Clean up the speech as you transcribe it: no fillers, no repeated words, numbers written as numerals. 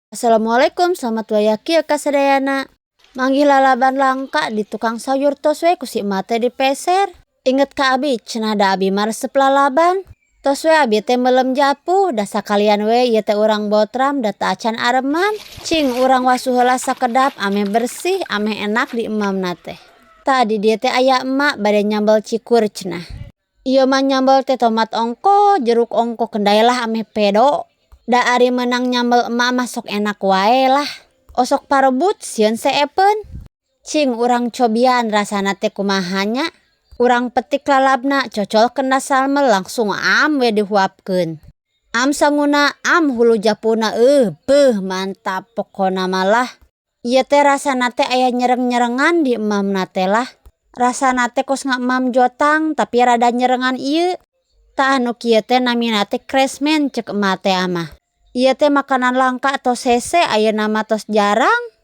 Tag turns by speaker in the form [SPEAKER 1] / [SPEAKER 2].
[SPEAKER 1] Assalamualaikum, selamat wayaki ya kasadayana. Manggih lalaban langka di tukang sayur tos we kusi mate di peser. Inget ka abi, cenah da abi maresep lalaban. Tos we abi teh melem japu, da sakalian we ieu teh urang botram da teu acan areman. Cing urang wasuh heula sakedap ame bersih, ame enak di emamna teh. Tadi dieu teh aya emak bade nyambel cikur cenah. Ieu mah nyambel teh tomat ongko, jeruk ongko kendailah ame pedo. Da ari menang nyambel emak mah sok enak wae lah. Osok parebut sieun seepeun. Cing urang cobian rasana teh kumahanya. Urang petik lalabna cocolkeun da salmel langsung am we dihuapkeun. Am sanguna am hulu japuna beuh mantap pokona malah. Ieu teh rasana teh aya nyereng-nyerengan di emamna teh lah. Rasana teh kos emam jotang tapi rada nyerengan ieu. Tah anu kieu teh namina teh kresmen ceuk emak teh amah. Ieu teh makanan langka tos hese ayeuna mah tos jarang.